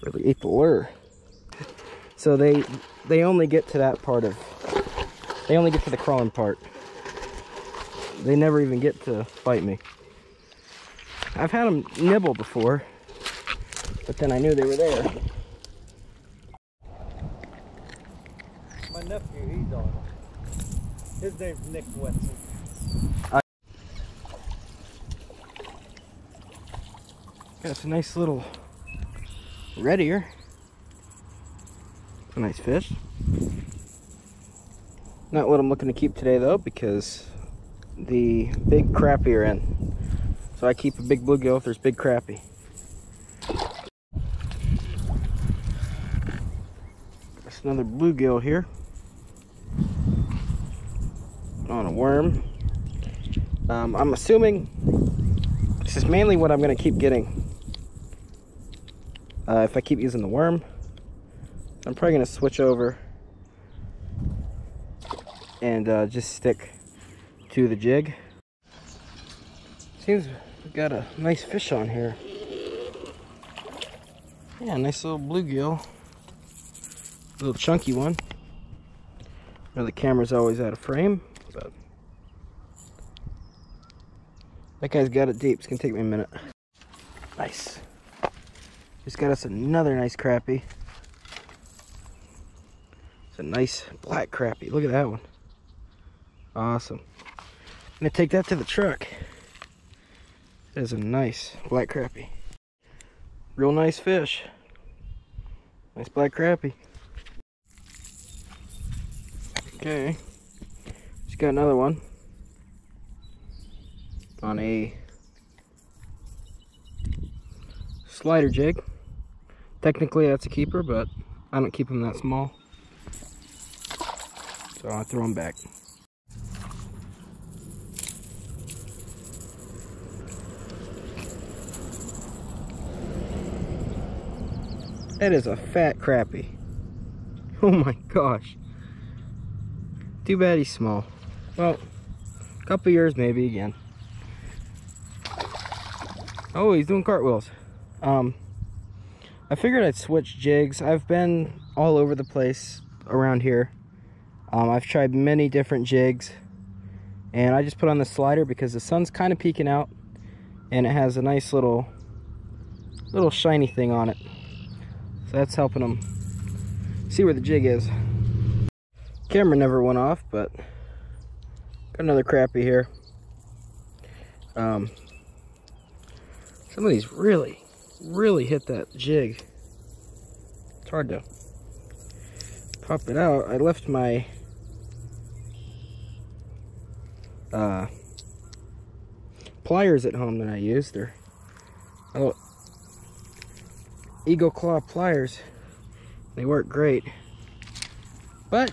Really ate the lure. So they only get to that part of, they only get to the crawling part. They never even get to bite me. I've had them nibble before, but then I knew they were there. My nephew, he's on it. His name's Nick Wetzel. Got us a nice little red ear. A nice fish. Not what I'm looking to keep today though, because the big crappie are in. So I keep a big bluegill if there's big crappie. That's another bluegill here. On a worm. I'm assuming this is mainly what I'm going to keep getting. If I keep using the worm, I'm probably going to switch over and just stick to the jig. Seems we got a nice fish on here. Yeah, nice little bluegill. Little chunky one. I know the camera's always out of frame, but that guy's got it deep. It's gonna take me a minute. Nice. Just got us another nice crappie. It's a nice black crappie. Look at that one. Awesome. I'm gonna take that to the truck. That is a nice black crappie. Real nice fish. Nice black crappie. Okay. Just got another one. On a slider jig. Technically that's a keeper, but I don't keep them that small. So I'll throw them back. That is a fat crappie. Oh my gosh. Too bad he's small. Well, a couple years maybe again. Oh, he's doing cartwheels. I figured I'd switch jigs. I've been all over the place around here. I've tried many different jigs, and I just put on the slider because the sun's kind of peeking out, and it has a nice little shiny thing on it. So that's helping them see where the jig is. Camera never went off, but got another crappie here. Some of these really hit that jig. It's hard to pop it out. I left my pliers at home that I used. They're little Eagle Claw pliers. They work great, but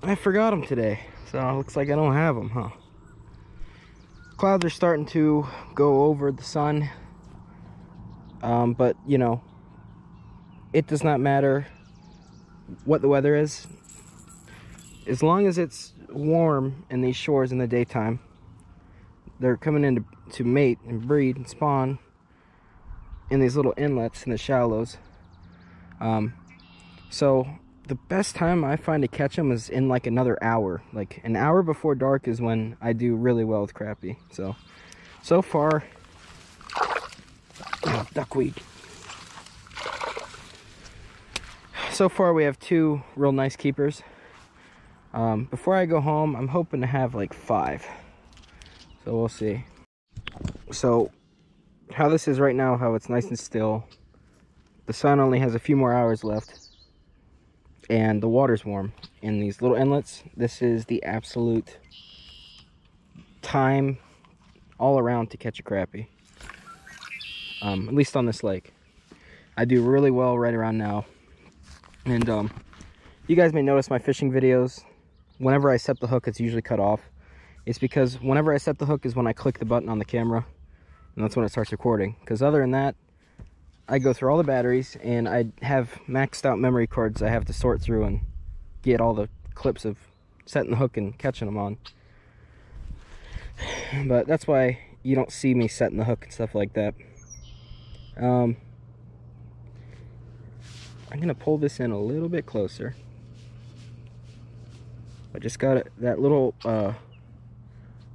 I forgot them today, so it looks like I don't have them, huh? Clouds are starting to go over the sun, but you know, it does not matter what the weather is. As long as it's warm in these shores in the daytime, they're coming in to mate and breed and spawn in these little inlets in the shallows. So the best time I find to catch them is in like another hour. Like an hour before dark is when I do really well with crappie. So far, oh, duckweed. So far we have 2 real nice keepers. Before I go home, I'm hoping to have like 5. So we'll see. So how this is right now, how it's nice and still. The sun only has a few more hours left, and the water's warm in these little inlets. This is the absolute time all around to catch a crappie, at least on this lake. I do really well right around now, and you guys may notice my fishing videos, whenever I set the hook, it's usually cut off. It's because whenever I set the hook is when I click the button on the camera, and that's when it starts recording. Because other than that, I go through all the batteries, and I have maxed out memory cards I have to sort through and get all the clips of setting the hook and catching them on. But that's why you don't see me setting the hook and stuff like that. I'm gonna pull this in a little bit closer. I just got that little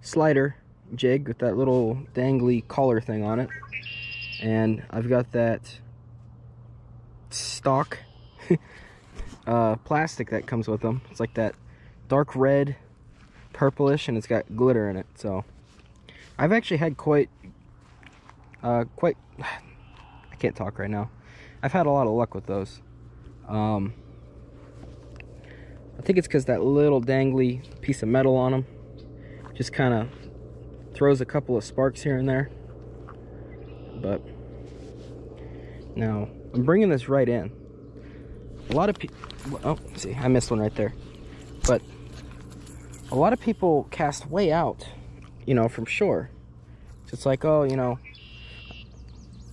slider jig with that little dangly collar thing on it, and I've got that stock plastic that comes with them. It's like that dark red, purplish, and it's got glitter in it. So I've actually had quite I can't talk right now. I've had a lot of luck with those. I think it's because that little dangly piece of metal on them just kind of throws a couple of sparks here and there. But now I'm bringing this right in. A lot of people, oh, see, I missed one right there. But a lot of people cast way out, you know, from shore. So it's like, oh, you know,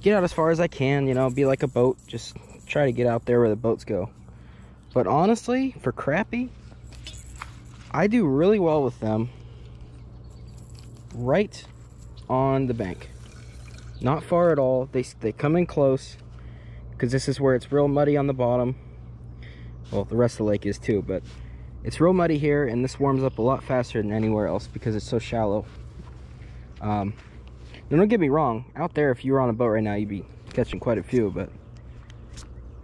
get out as far as I can, you know, be like a boat, just try to get out there where the boats go. But honestly, for crappie, I do really well with them right on the bank. Not far at all. They come in close, because this is where it's real muddy on the bottom. Well, the rest of the lake is too, but it's real muddy here, and this warms up a lot faster than anywhere else because it's so shallow. Now don't get me wrong, out there if you were on a boat right now, you'd be catching quite a few, but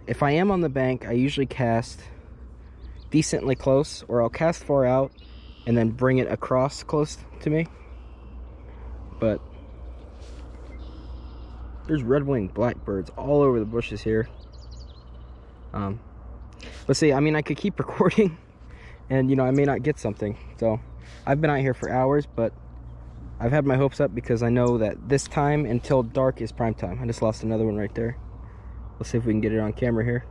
if I am on the bank, I usually cast decently close, or I'll cast far out and then bring it across close to me. But there's red-winged blackbirds all over the bushes here. But see, I mean, I could keep recording and, you know, I may not get something. So I've been out here for hours, but I've had my hopes up because I know that this time until dark is prime time. I just lost another one right there. Let's see if we can get it on camera here.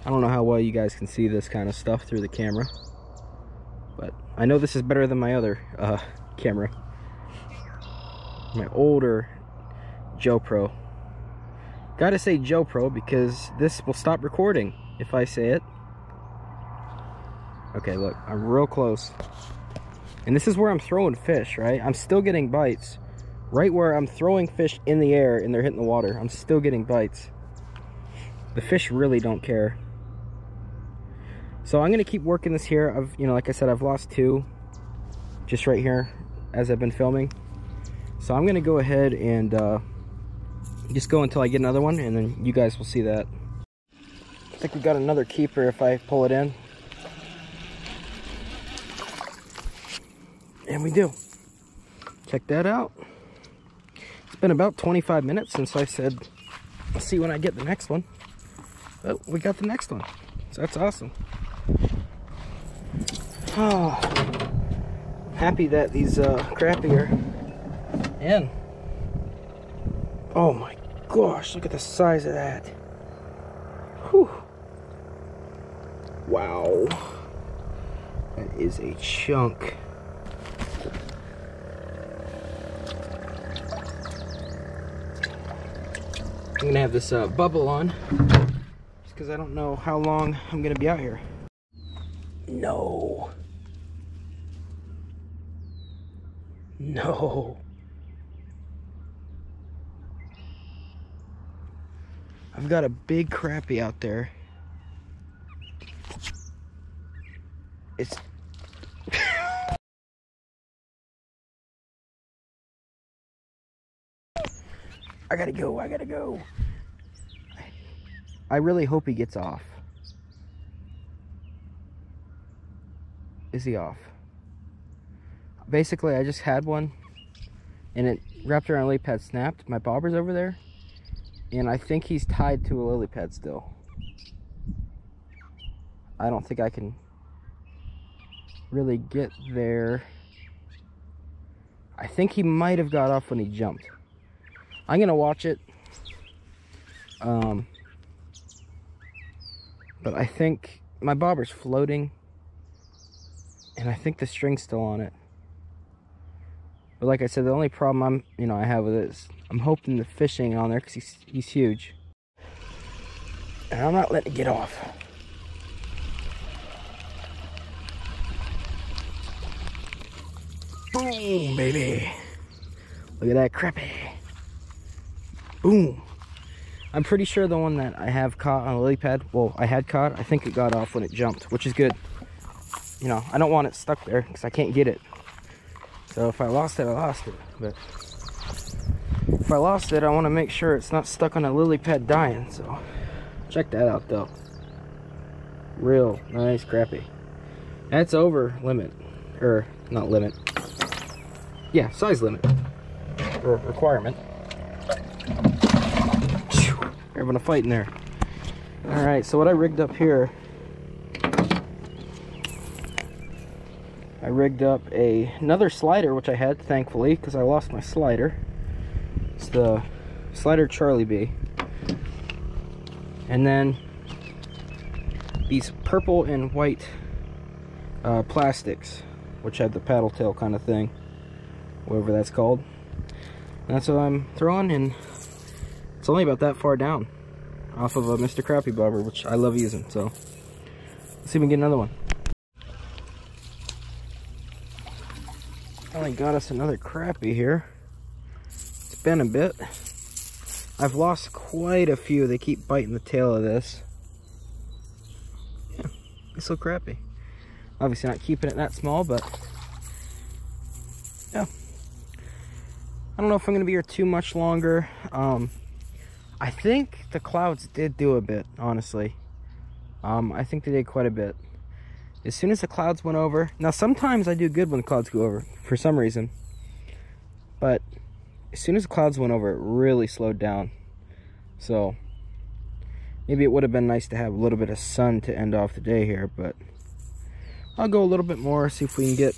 I don't know how well you guys can see this kind of stuff through the camera, but I know this is better than my other camera. My older Joe Pro. Gotta say Joe Pro because this will stop recording if I say it. Okay, look, I'm real close. And this is where I'm throwing fish, right? I'm still getting bites. Right where I'm throwing fish in the air and they're hitting the water, I'm still getting bites. The fish really don't care. So I'm gonna keep working this here. You know, like I said, I've lost two just right here as I've been filming. So I'm gonna go ahead and just go until I get another one, and then you guys will see that. I think we got another keeper if I pull it in. And we do. Check that out. It's been about 25 minutes since I said, I'll see when I get the next one. But we got the next one. So that's awesome. Oh, happy that these crappie are in. Oh my gosh, look at the size of that. Whew. Wow. That is a chunk. I'm gonna have this bubble on just because I don't know how long I'm gonna be out here. No. No. I've got a big crappie out there. It's I gotta go, I gotta go. I really hope he gets off. Is he off? Basically, I just had one and it wrapped around a lily pad, snapped. My bobber's over there, and I think he's tied to a lily pad still. I don't think I can really get there. I think he might have got off when he jumped. I'm gonna watch it. But I think my bobber's floating, and I think the string's still on it. But like I said, the only problem I have with it is I'm hoping the fishing on there because he's huge. And I'm not letting it get off. Boom, baby. Look at that crappie. Boom. I'm pretty sure the one that I have caught on a lily pad, well, I had caught, I think it got off when it jumped, which is good. You know, I don't want it stuck there because I can't get it. So if I lost it, I lost it. But if I lost it, I want to make sure it's not stuck on a lily pad dying. So check that out though. Real nice crappie. That's over limit. Or not limit. Yeah, size limit. Or requirement. We're having a fight in there. Alright, so what I rigged up here, I rigged up another slider, which I had, thankfully, because I lost my slider. It's the Slider Charlie B. And then these purple and white plastics, which have the paddle tail kind of thing, whatever that's called. And that's what I'm throwing, and it's only about that far down off of a Mr. Crappie bobber, which I love using. So let's see if we can get another one. Finally got us another crappie here. It's been a bit. I've lost quite a few. They keep biting the tail of this. Yeah, it's so crappie. Obviously not keeping it that small, but yeah. I don't know if I'm gonna be here too much longer. I think the clouds did do a bit, honestly. I think they did quite a bit. As soon as the clouds went over, now sometimes I do good when the clouds go over, for some reason. But as soon as the clouds went over, it really slowed down. So maybe it would have been nice to have a little bit of sun to end off the day here, but I'll go a little bit more, see if we can get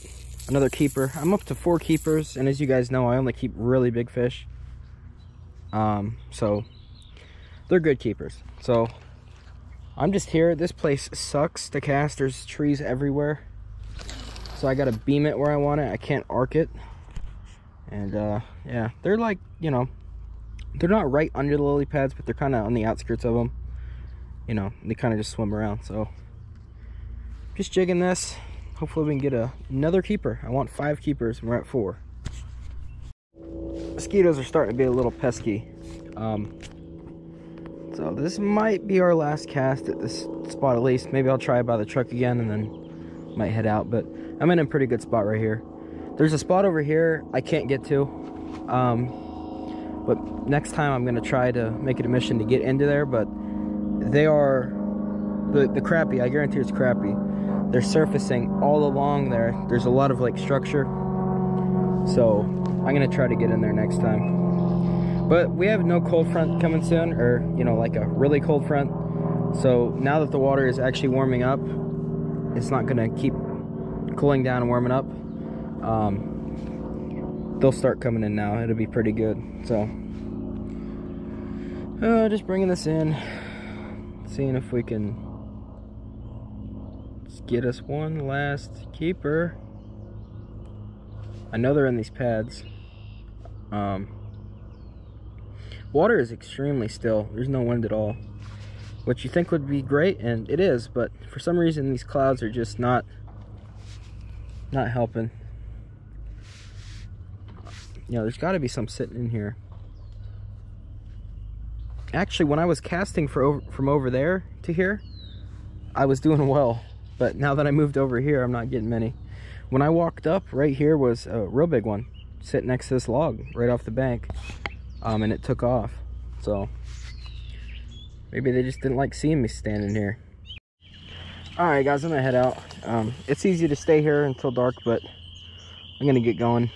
another keeper. I'm up to 4 keepers, and as you guys know, I only keep really big fish. So they're good keepers. So I'm just here. This place sucks to cast. There's trees everywhere. So I gotta beam it where I want it. I can't arc it. And yeah, they're like, you know, they're not right under the lily pads, but they're kind of on the outskirts of them. You know, they kind of just swim around. So just jigging this. Hopefully we can get another keeper. I want 5 keepers, and we're at 4. Mosquitoes are starting to be a little pesky. So this might be our last cast at this spot at least. Maybe I'll try by the truck again and then might head out. But I'm in a pretty good spot right here. There's a spot over here I can't get to. But next time I'm going to try to make it a mission to get into there. But they are, the crappie, I guarantee it's crappie. They're surfacing all along there. There's a lot of like structure. So I'm going to try to get in there next time. But we have no cold front coming soon, or, you know, like a really cold front. So now that the water is actually warming up, it's not going to keep cooling down and warming up. They'll start coming in now. It'll be pretty good. So just bringing this in, seeing if we can just get us one last keeper. I know they're in these pads. Water is extremely still. There's no wind at all, which you think would be great, and it is, but for some reason these clouds are just not helping. You know, there's got to be some sitting in here. Actually, when I was casting from over there to here, I was doing well, but now that I moved over here, I'm not getting many. When I walked up, right here was a real big one sitting next to this log right off the bank. And it took off. So maybe they just didn't like seeing me standing here. Alright guys, I'm gonna head out. It's easy to stay here until dark, but I'm gonna get going.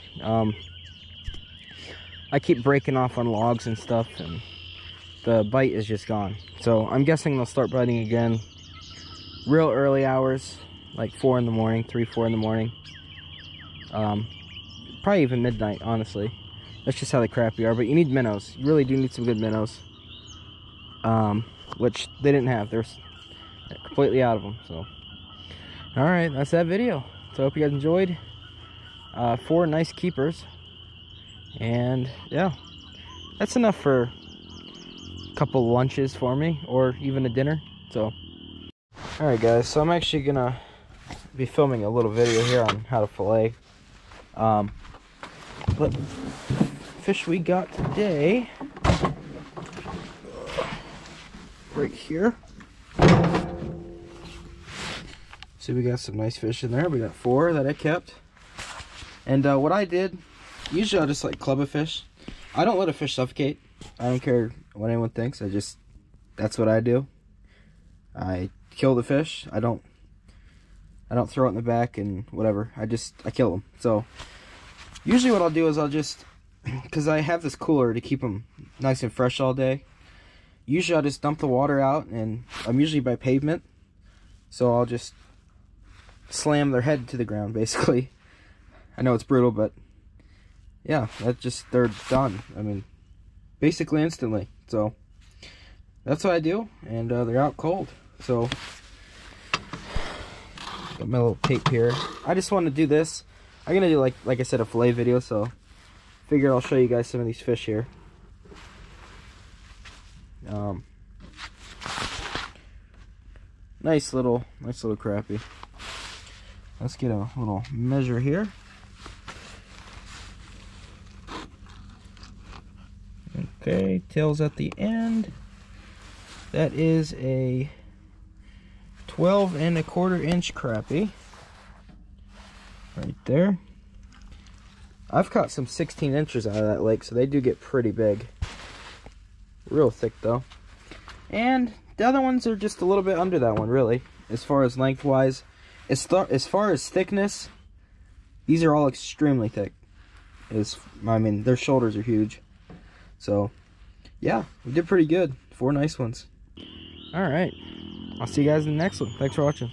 I keep breaking off on logs and stuff, and the bite is just gone. So I'm guessing they'll start biting again real early hours, like 4 in the morning, 3, 4 in the morning. Probably even midnight, honestly. That's just how the crappie are, but you need minnows. You really do need some good minnows. Which they didn't have. They're completely out of them. So, alright, that's that video. So I hope you guys enjoyed. 4 nice keepers. And yeah, that's enough for a couple lunches for me, or even a dinner. So alright guys, so I'm actually gonna be filming a little video here on how to fillet. But fish we got today, right here. See, we got some nice fish in there. We got 4 that I kept. And what I did, usually I'll just like club a fish. I don't let a fish suffocate. I don't care what anyone thinks. That's what I do. I kill the fish. I don't throw it in the back and whatever. I kill them. So usually what I'll do is because I have this cooler to keep them nice and fresh all day. Usually I'll just dump the water out, and I'm usually by pavement. So I'll just slam their head to the ground, basically. I know it's brutal, but yeah, they're done. I mean, basically instantly. So that's what I do, and they're out cold. So got my little tape here. I just want to do this. I'm gonna do like I said, a fillet video. So figured I'll show you guys some of these fish here. Nice little crappie. Let's get a little measure here. Okay, tails at the end. That is a 12 1/4 inch crappie. Right there. I've caught some 16 inches out of that lake, so they do get pretty big. Real thick though. And the other ones are just a little bit under that one, really, as far as lengthwise. As far as thickness, these are all extremely thick. I mean, their shoulders are huge. So, yeah, we did pretty good. 4 nice ones. Alright, I'll see you guys in the next one. Thanks for watching.